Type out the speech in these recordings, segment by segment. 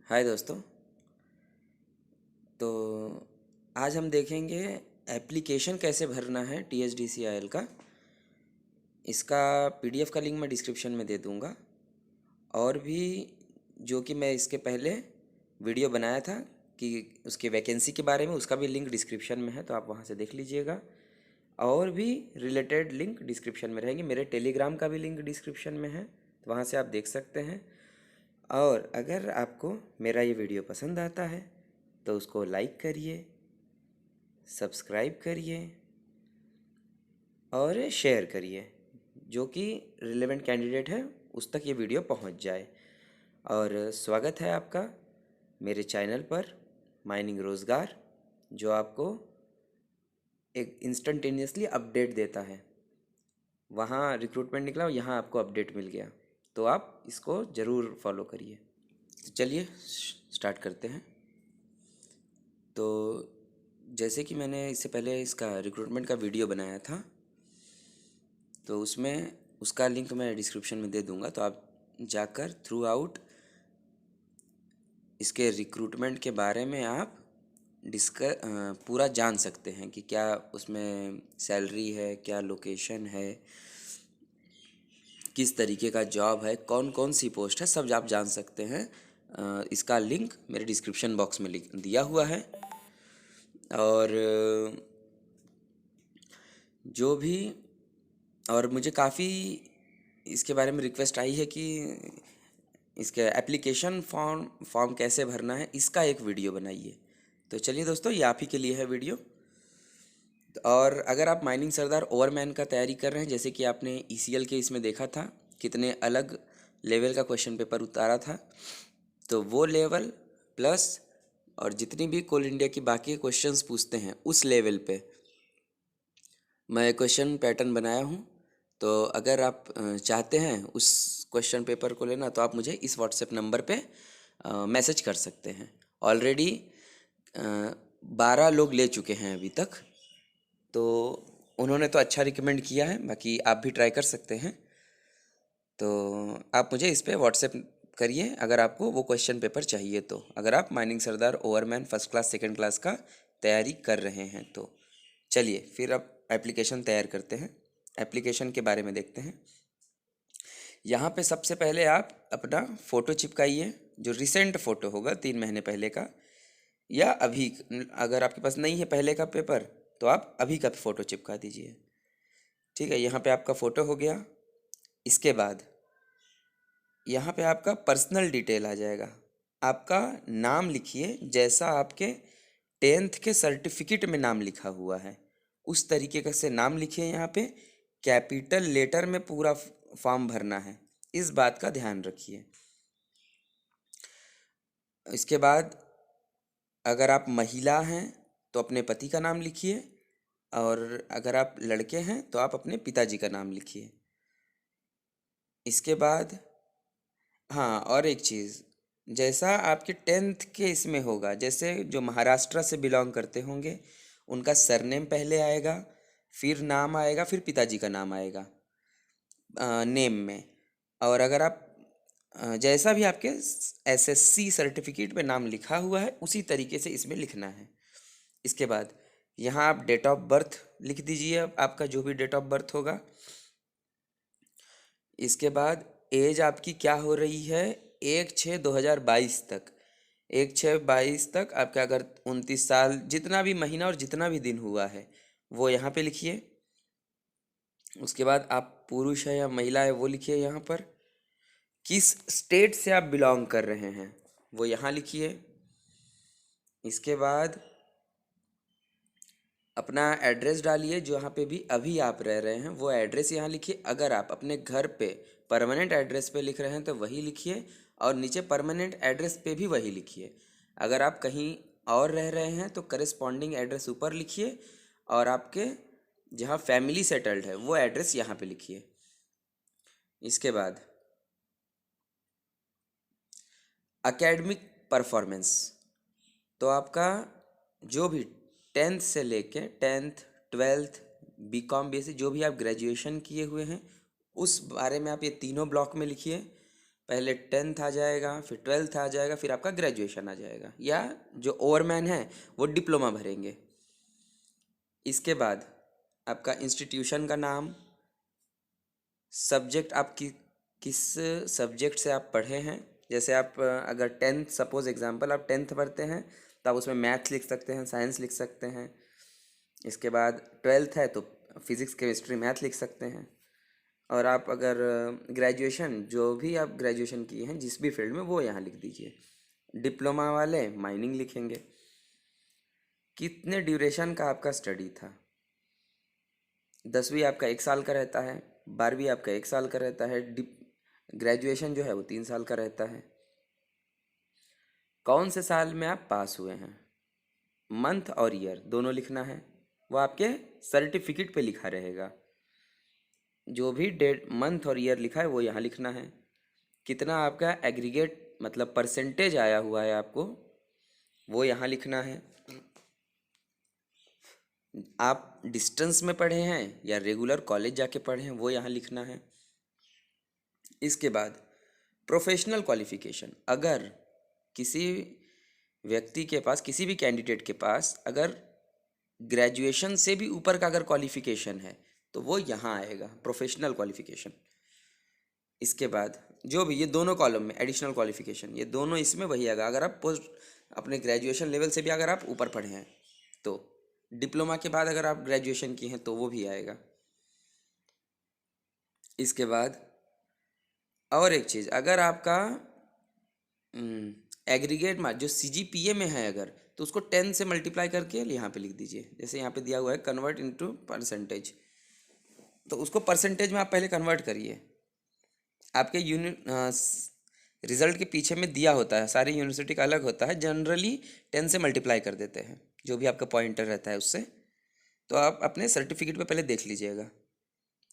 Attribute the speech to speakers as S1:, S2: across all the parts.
S1: हाय दोस्तों। तो आज हम देखेंगे एप्लीकेशन कैसे भरना है TSDCIL का। इसका PDF का लिंक मैं डिस्क्रिप्शन में दे दूंगा। और भी जो कि मैं इसके पहले वीडियो बनाया था कि उसके वैकेंसी के बारे में, उसका भी लिंक डिस्क्रिप्शन में है, तो आप वहां से देख लीजिएगा। और भी रिलेटेड लिंक डिस्क्रिप्शन में रहेंगे। मेरे टेलीग्राम का भी लिंक डिस्क्रिप्शन में है, तो वहाँ से आप देख सकते हैं। और अगर आपको मेरा ये वीडियो पसंद आता है तो उसको लाइक करिए, सब्सक्राइब करिए और शेयर करिए, जो कि रिलेवेंट कैंडिडेट है उस तक ये वीडियो पहुंच जाए। और स्वागत है आपका मेरे चैनल पर माइनिंग रोज़गार, जो आपको एक इंस्टेंटेनियसली अपडेट देता है। वहाँ रिक्रूटमेंट निकला और यहाँ आपको अपडेट मिल गया, तो आप इसको ज़रूर फॉलो करिए। तो चलिए स्टार्ट करते हैं। तो जैसे कि मैंने इससे पहले इसका रिक्रूटमेंट का वीडियो बनाया था, तो उसमें उसका लिंक मैं डिस्क्रिप्शन में दे दूंगा, तो आप जाकर थ्रू आउट इसके रिक्रूटमेंट के बारे में आप पूरा जान सकते हैं कि क्या उसमें सैलरी है, क्या लोकेशन है, किस तरीके का जॉब है, कौन कौन सी पोस्ट है, सब आप जान सकते हैं। इसका लिंक मेरे डिस्क्रिप्शन बॉक्स में दिया हुआ है। और जो भी और मुझे काफ़ी इसके बारे में रिक्वेस्ट आई है कि इसके एप्लीकेशन फॉर्म कैसे भरना है, इसका एक वीडियो बनाइए। तो चलिए दोस्तों, ये आप ही के लिए है वीडियो। और अगर आप माइनिंग सरदार ओवरमैन का तैयारी कर रहे हैं, जैसे कि आपने ECL के इसमें देखा था कितने अलग लेवल का क्वेश्चन पेपर उतारा था, तो वो लेवल प्लस और जितनी भी कोल इंडिया की बाकी क्वेश्चंस पूछते हैं उस लेवल पे मैं क्वेश्चन पैटर्न बनाया हूँ। तो अगर आप चाहते हैं उस क्वेश्चन पेपर को लेना, तो आप मुझे इस व्हाट्सएप नंबर पे मैसेज कर सकते हैं। ऑलरेडी 12 लोग ले चुके हैं अभी तक, तो उन्होंने तो अच्छा रिकमेंड किया है, बाकी आप भी ट्राई कर सकते हैं। तो आप मुझे इस पे व्हाट्सएप करिए अगर आपको वो क्वेश्चन पेपर चाहिए, तो अगर आप माइनिंग सरदार overman first class second class का तैयारी कर रहे हैं तो चलिए फिर अब एप्लीकेशन तैयार करते हैं। एप्लीकेशन के बारे में देखते हैं। यहाँ पे सबसे पहले आप अपना फ़ोटो चिपकाइए, जो रिसेंट फ़ोटो होगा 3 महीने पहले का, या अभी अगर आपके पास नहीं है पहले का पेपर तो आप अभी का फ़ोटो चिपका दीजिए। ठीक है, यहाँ पे आपका फ़ोटो हो गया। इसके बाद यहाँ पे आपका पर्सनल डिटेल आ जाएगा। आपका नाम लिखिए जैसा आपके 10th के सर्टिफिकेट में नाम लिखा हुआ है, उस तरीके का से नाम लिखिए। यहाँ पे कैपिटल लेटर में पूरा फॉर्म भरना है, इस बात का ध्यान रखिए। इसके बाद अगर आप महिला हैं तो अपने पति का नाम लिखिए, और अगर आप लड़के हैं तो आप अपने पिताजी का नाम लिखिए। इसके बाद हाँ, और एक चीज़, जैसा आपके 10th के इसमें होगा, जैसे जो महाराष्ट्र से बिलोंग करते होंगे उनका सरनेम पहले आएगा, फिर नाम आएगा, फिर पिताजी का नाम आएगा नेम में। और अगर आप जैसा भी आपके SSC सर्टिफिकेट पे नाम लिखा हुआ है उसी तरीके से इसमें लिखना है। इसके बाद यहाँ आप डेट ऑफ बर्थ लिख दीजिए, आपका जो भी डेट ऑफ बर्थ होगा। इसके बाद एज आपकी क्या हो रही है 1/6/2022 तक। 1/6/22 तक आपका अगर 29 साल जितना भी महीना और जितना भी दिन हुआ है वो यहाँ पे लिखिए। उसके बाद आप पुरुष है या महिला है वो लिखिए। यहाँ पर किस स्टेट से आप बिलोंग कर रहे हैं वो यहाँ लिखिए। इसके बाद अपना एड्रेस डालिए, जहाँ पे भी अभी आप रह रहे हैं वो एड्रेस यहाँ लिखिए। अगर आप अपने घर पे परमानेंट एड्रेस पे लिख रहे हैं तो वही लिखिए, और नीचे परमानेंट एड्रेस पे भी वही लिखिए। अगर आप कहीं और रह रहे हैं तो करेस्पॉन्डिंग एड्रेस ऊपर लिखिए, और आपके जहाँ फैमिली सेटल्ड है वो एड्रेस यहाँ पे लिखिए। इसके बाद एकेडमिक परफॉर्मेंस, तो आपका जो भी 10th से लेके 10th 12th BCom BSc जो भी आप ग्रेजुएशन किए हुए हैं उस बारे में आप ये तीनों ब्लॉक में लिखिए। पहले 10th आ जाएगा, फिर 12th आ जाएगा, फिर आपका ग्रेजुएशन आ जाएगा, या जो ओवरमैन है वो डिप्लोमा भरेंगे। इसके बाद आपका इंस्टीट्यूशन का नाम, सब्जेक्ट आप किस सब्जेक्ट से आप पढ़े हैं। जैसे आप अगर 10th, सपोज एग्जांपल आप 10th भरते हैं तो आप उसमें मैथ्स लिख सकते हैं, साइंस लिख सकते हैं। इसके बाद 12th है तो फिज़िक्स केमिस्ट्री मैथ लिख सकते हैं। और आप अगर ग्रेजुएशन, जो भी आप ग्रेजुएशन किए हैं जिस भी फील्ड में, वो यहाँ लिख दीजिए। डिप्लोमा वाले माइनिंग लिखेंगे। कितने ड्यूरेशन का आपका स्टडी था। 10वीं आपका 1 साल का रहता है, 12वीं आपका 1 साल का रहता है, ग्रेजुएशन जो है वो 3 साल का रहता है। कौन से साल में आप पास हुए हैं, मंथ और ईयर दोनों लिखना है। वो आपके सर्टिफिकेट पे लिखा रहेगा। जो भी डेट, मंथ और ईयर लिखा है वो यहाँ लिखना है। कितना आपका एग्रीगेट मतलब परसेंटेज आया हुआ है आपको, वो यहाँ लिखना है। आप डिस्टेंस में पढ़े हैं या रेगुलर कॉलेज जाके पढ़े हैं, वो यहाँ लिखना है। इसके बाद प्रोफेशनल क्वालिफिकेशन, अगर किसी व्यक्ति के पास, किसी भी कैंडिडेट के पास अगर ग्रेजुएशन से भी ऊपर का अगर क्वालिफिकेशन है तो वो यहाँ आएगा, प्रोफेशनल क्वालिफिकेशन। इसके बाद जो भी ये दोनों कॉलम में एडिशनल क्वालिफिकेशन, ये दोनों इसमें वही आएगा। अगर आप पोस्ट अपने ग्रेजुएशन लेवल से भी अगर आप ऊपर पढ़े हैं तो, डिप्लोमा के बाद अगर आप ग्रेजुएशन किए हैं तो वो भी आएगा। इसके बाद और एक चीज़, अगर आपका एग्रीगेट मार्क जो सीजीपीए में है अगर, तो उसको 10 से मल्टीप्लाई करके यहाँ पे लिख दीजिए। जैसे यहाँ पे दिया हुआ है कन्वर्ट इनटू परसेंटेज, तो उसको परसेंटेज में आप पहले कन्वर्ट करिए। आपके रिजल्ट के पीछे में दिया होता है, सारी यूनिवर्सिटी का अलग होता है, जनरली 10 से मल्टीप्लाई कर देते हैं जो भी आपका पॉइंटर रहता है उससे। तो आप अपने सर्टिफिकेट पे पहले देख लीजिएगा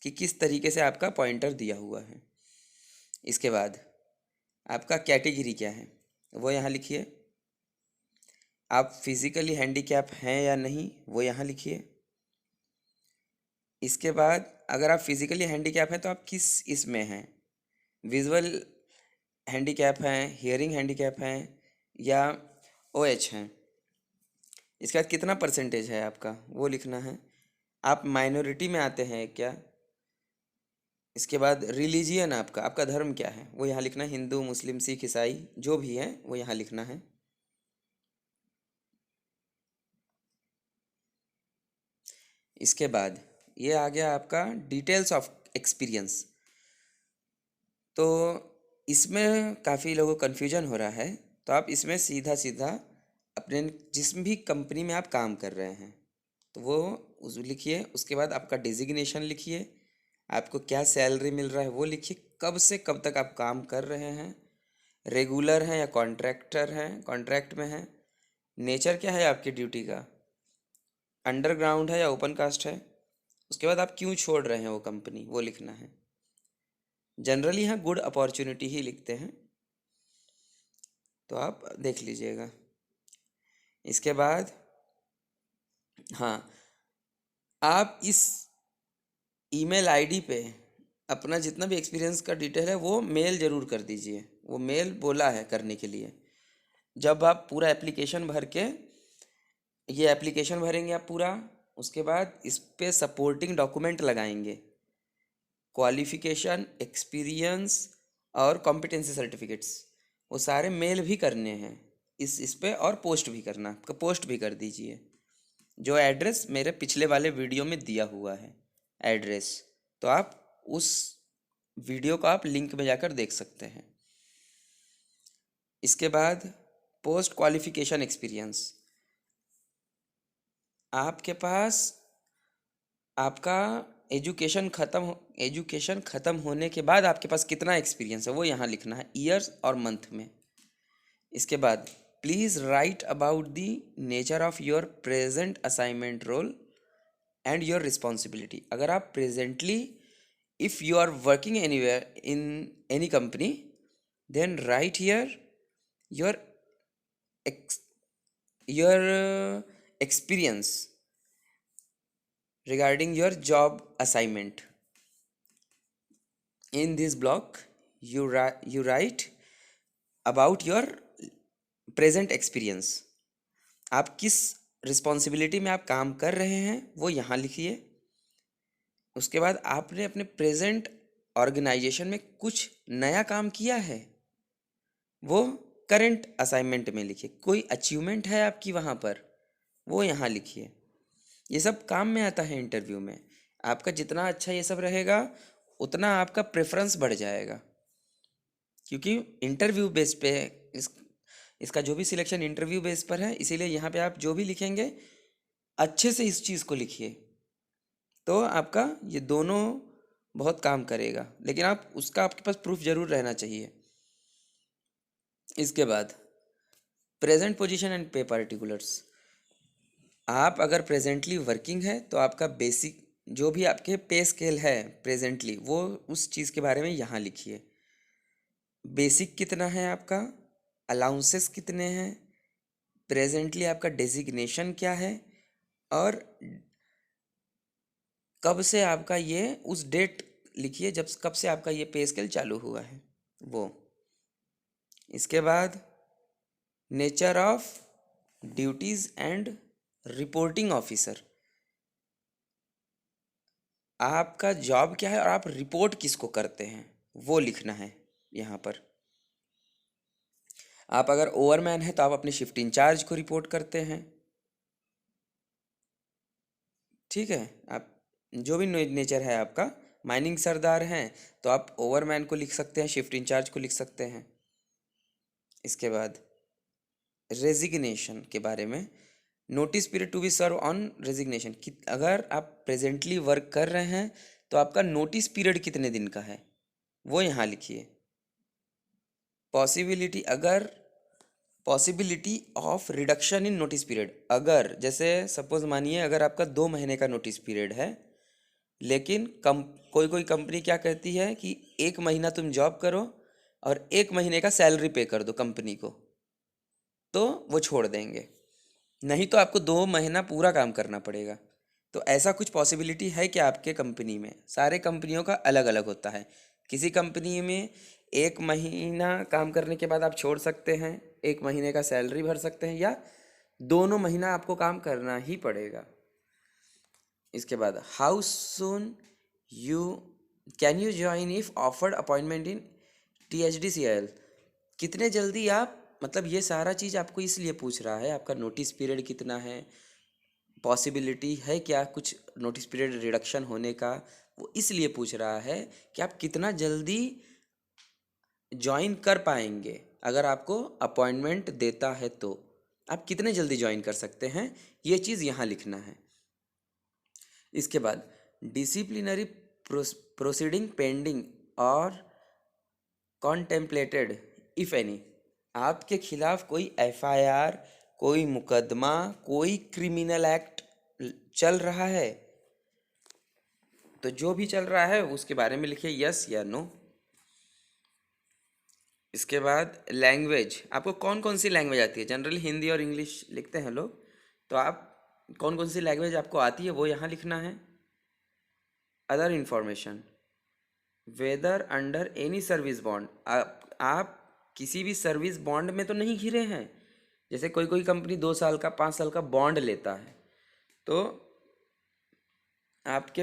S1: कि किस तरीके से आपका पॉइंटर दिया हुआ है। इसके बाद आपका कैटेगरी क्या है वो यहाँ लिखिए। आप फिजिकली हैंडीकैप हैं या नहीं वो यहाँ लिखिए। इसके बाद अगर आप फिजिकली हैंडीकैप हैं तो आप किस इसमें हैं, विजुअल हैंडीकैप हैं, हियरिंग हैंडीकैप हैं, या ओएच हैं। इसके बाद कितना परसेंटेज है आपका वो लिखना है। आप माइनॉरिटी में आते हैं क्या। इसके बाद रिलीजियन आपका, आपका धर्म क्या है वो यहाँ लिखना है। हिंदू, मुस्लिम, सिख, ईसाई जो भी है वो यहाँ लिखना है। इसके बाद ये आ गया आपका डिटेल्स ऑफ एक्सपीरियंस। तो इसमें काफ़ी लोगों को कन्फ्यूजन हो रहा है, तो आप इसमें सीधा सीधा अपने जिस भी कंपनी में आप काम कर रहे हैं तो वो उस लिखिए। उसके बाद आपका डिजिग्नेशन लिखिए, आपको क्या सैलरी मिल रहा है वो लिखिए, कब से कब तक आप काम कर रहे हैं, रेगुलर हैं या कॉन्ट्रैक्टर हैं, कॉन्ट्रैक्ट में हैं, नेचर क्या है आपकी ड्यूटी का, अंडरग्राउंड है या ओपन कास्ट है। उसके बाद आप क्यों छोड़ रहे हैं वो कंपनी वो लिखना है। जनरली यहाँ गुड अपॉर्चुनिटी ही लिखते हैं, तो आप देख लीजिएगा। इसके बाद हाँ, आप इस ईमेल आईडी पे अपना जितना भी एक्सपीरियंस का डिटेल है वो मेल ज़रूर कर दीजिए। वो मेल बोला है करने के लिए। जब आप पूरा एप्लीकेशन भर के, ये एप्लीकेशन भरेंगे आप पूरा, उसके बाद इस पे सपोर्टिंग डॉक्यूमेंट लगाएंगे, क्वालिफिकेशन, एक्सपीरियंस और कॉम्पिटेंसी सर्टिफिकेट्स, वो सारे मेल भी करने हैं इस पे, और पोस्ट भी करना, पोस्ट भी कर दीजिए। जो एड्रेस मेरे पिछले वाले वीडियो में दिया हुआ है एड्रेस, तो आप उस वीडियो को आप लिंक में जाकर देख सकते हैं। इसके बाद पोस्ट क्वालिफिकेशन एक्सपीरियंस, आपके पास आपका एजुकेशन ख़त्म होने के बाद आपके पास कितना एक्सपीरियंस है वो यहाँ लिखना है, ईयर्स और मंथ में। इसके बाद please write about the nature of your present assignment role and your responsibility. अगर आप presently, if you are working anywhere in any company, then write here your your experience regarding your job assignment in this block you write about your present experience. आप किस responsibility में आप काम कर रहे हैं वो यहाँ लिखिए। उसके बाद आपने अपने प्रेजेंट ऑर्गेनाइजेशन में कुछ नया काम किया है, वो करंट असाइनमेंट में लिखिए। कोई अचीवमेंट है आपकी वहाँ पर, वो यहाँ लिखिए। ये सब काम में आता है इंटरव्यू में। आपका जितना अच्छा ये सब रहेगा उतना आपका प्रेफरेंस बढ़ जाएगा, क्योंकि इंटरव्यू बेस पे इस इसका जो भी सिलेक्शन इंटरव्यू बेस पर है, इसीलिए यहाँ पे आप जो भी लिखेंगे अच्छे से इस चीज़ को लिखिए, तो आपका ये दोनों बहुत काम करेगा। लेकिन आप उसका आपके पास प्रूफ जरूर रहना चाहिए। इसके बाद प्रेजेंट पोजीशन एंड पे पार्टिकुलर्स। आप अगर प्रेजेंटली वर्किंग है तो आपका बेसिक जो भी आपके पे स्केल है प्रेजेंटली, वो उस चीज़ के बारे में यहाँ लिखिए। बेसिक कितना है आपका, अलाउंसेस कितने हैं, प्रेजेंटली आपका डेजिग्नेशन क्या है, और कब से आपका ये, उस डेट लिखिए जब कब से आपका ये पे स्केल चालू हुआ है वो। इसके बाद nature of duties and reporting officer. आपका जॉब क्या है और आप रिपोर्ट किसको करते हैं वो लिखना है यहाँ पर। आप अगर ओवरमैन है तो आप अपने शिफ्ट इंचार्ज को रिपोर्ट करते हैं, ठीक है। आप जो भी नेचर है आपका, माइनिंग सरदार हैं तो आप ओवरमैन को लिख सकते हैं, शिफ्ट इंचार्ज को लिख सकते हैं। इसके बाद रेजिग्नेशन के बारे में, notice period to be serve on resignation. अगर आप प्रेजेंटली वर्क कर रहे हैं तो आपका नोटिस पीरियड कितने दिन का है वो यहाँ लिखिए। पॉसिबिलिटी, अगर possibility of reduction in notice period, अगर जैसे सपोज मानिए अगर आपका 2 महीने का नोटिस पीरियड है, लेकिन कोई कोई कंपनी क्या कहती है कि 1 महीना तुम जॉब करो और 1 महीने का सैलरी पे कर दो कंपनी को, तो वो छोड़ देंगे। नहीं तो आपको 2 महीना पूरा काम करना पड़ेगा। तो ऐसा कुछ पॉसिबिलिटी है कि आपके कंपनी में, सारे कंपनियों का अलग अलग होता है। किसी कंपनी में 1 महीना काम करने के बाद आप छोड़ सकते हैं, 1 महीने का सैलरी भर सकते हैं, या दोनों महीना आपको काम करना ही पड़ेगा। इसके बाद how soon you can you join if offered appointment in THDCL। कितने जल्दी आप, मतलब ये सारा चीज़ आपको इसलिए पूछ रहा है, आपका नोटिस पीरियड कितना है, पॉसिबिलिटी है क्या कुछ नोटिस पीरियड रिडक्शन होने का, वो इसलिए पूछ रहा है कि आप कितना जल्दी ज्वाइन कर पाएंगे। अगर आपको अपॉइंटमेंट देता है तो आप कितने जल्दी ज्वाइन कर सकते हैं, ये चीज़ यहाँ लिखना है। इसके बाद डिसिप्लिनरी प्रोसीडिंग पेंडिंग और कॉन्टेम्पलेटेड इफ एनी। आपके खिलाफ कोई FIR, कोई मुकदमा, कोई क्रिमिनल एक्ट चल रहा है, तो जो भी चल रहा है उसके बारे में लिखिए यस या नो। इसके बाद लैंग्वेज, आपको कौन कौन सी लैंग्वेज आती है। जनरली हिंदी और इंग्लिश लिखते हैं लोग, तो आप कौन कौन सी लैंग्वेज आपको आती है वो यहाँ लिखना है। Other information, whether under any service bond, आप किसी भी सर्विस बॉन्ड में तो नहीं घिरे हैं। जैसे कोई कोई कंपनी 2 साल का 5 साल का बॉन्ड लेता है, तो आपके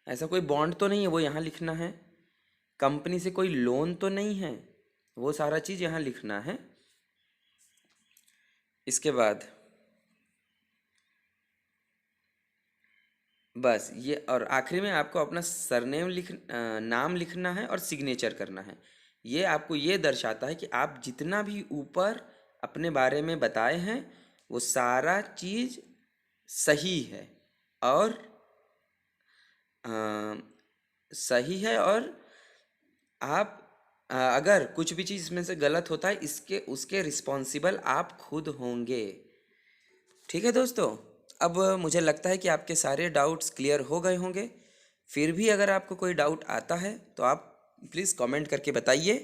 S1: ऐसा कोई बॉन्ड तो नहीं है, वो यहाँ लिखना है। कंपनी से कोई लोन तो नहीं है, वो सारा चीज़ यहाँ लिखना है। इसके बाद बस ये, और आखिरी में आपको अपना सरनेम नाम लिखना है और सिग्नेचर करना है। ये आपको ये दर्शाता है कि आप जितना भी ऊपर अपने बारे में बताए हैं वो सारा चीज़ सही है, और अ, सही है, और आप अगर कुछ भी चीज़ इसमें से गलत होता है, इसके उसके रिस्पॉन्सिबल आप खुद होंगे। ठीक है दोस्तों, अब मुझे लगता है कि आपके सारे डाउट्स क्लियर हो गए होंगे। फिर भी अगर आपको कोई डाउट आता है तो आप प्लीज़ कमेंट करके बताइए,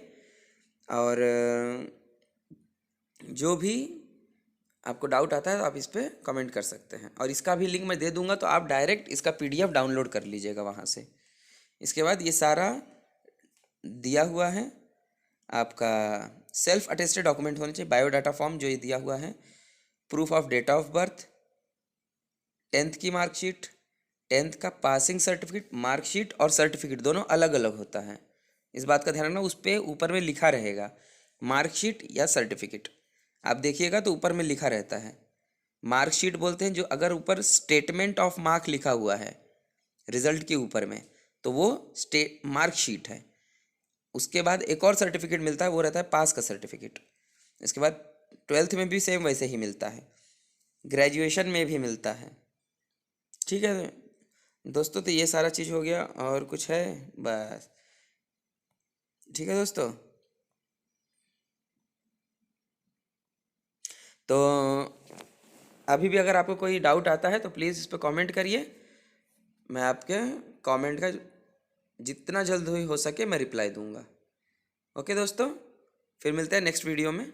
S1: और जो भी आपको डाउट आता है तो आप इस पर कमेंट कर सकते हैं, और इसका भी लिंक मैं दे दूंगा, तो आप डायरेक्ट इसका PDF डाउनलोड कर लीजिएगा वहाँ से। इसके बाद ये सारा दिया हुआ है आपका सेल्फ अटेस्टेड डॉक्यूमेंट होने चाहिए, बायोडाटा फॉर्म जो ये दिया हुआ है, proof of date of birth, 10th की मार्कशीट, 10th का पासिंग सर्टिफिकेट, मार्कशीट और सर्टिफिकेट दोनों अलग अलग होता है, इस बात का ध्यान रखना। उस पर ऊपर में लिखा रहेगा मार्कशीट या सर्टिफिकेट, आप देखिएगा तो ऊपर में लिखा रहता है। मार्कशीट बोलते हैं जो अगर ऊपर स्टेटमेंट ऑफ मार्क लिखा हुआ है रिजल्ट के ऊपर में, तो वो मार्कशीट है। उसके बाद एक और सर्टिफिकेट मिलता है, वो रहता है पास का सर्टिफिकेट। इसके बाद 12th में भी सेम वैसे ही मिलता है, ग्रेजुएशन में भी मिलता है। ठीक है दोस्तों, तो ये सारा चीज़ हो गया, और कुछ है बस। ठीक है दोस्तों, तो अभी भी अगर आपको कोई डाउट आता है तो प्लीज़ इस पर कमेंट करिए, मैं आपके कमेंट का जितना जल्द हो सके मैं रिप्लाई दूंगा। ओके दोस्तों, फिर मिलते हैं नेक्स्ट वीडियो में।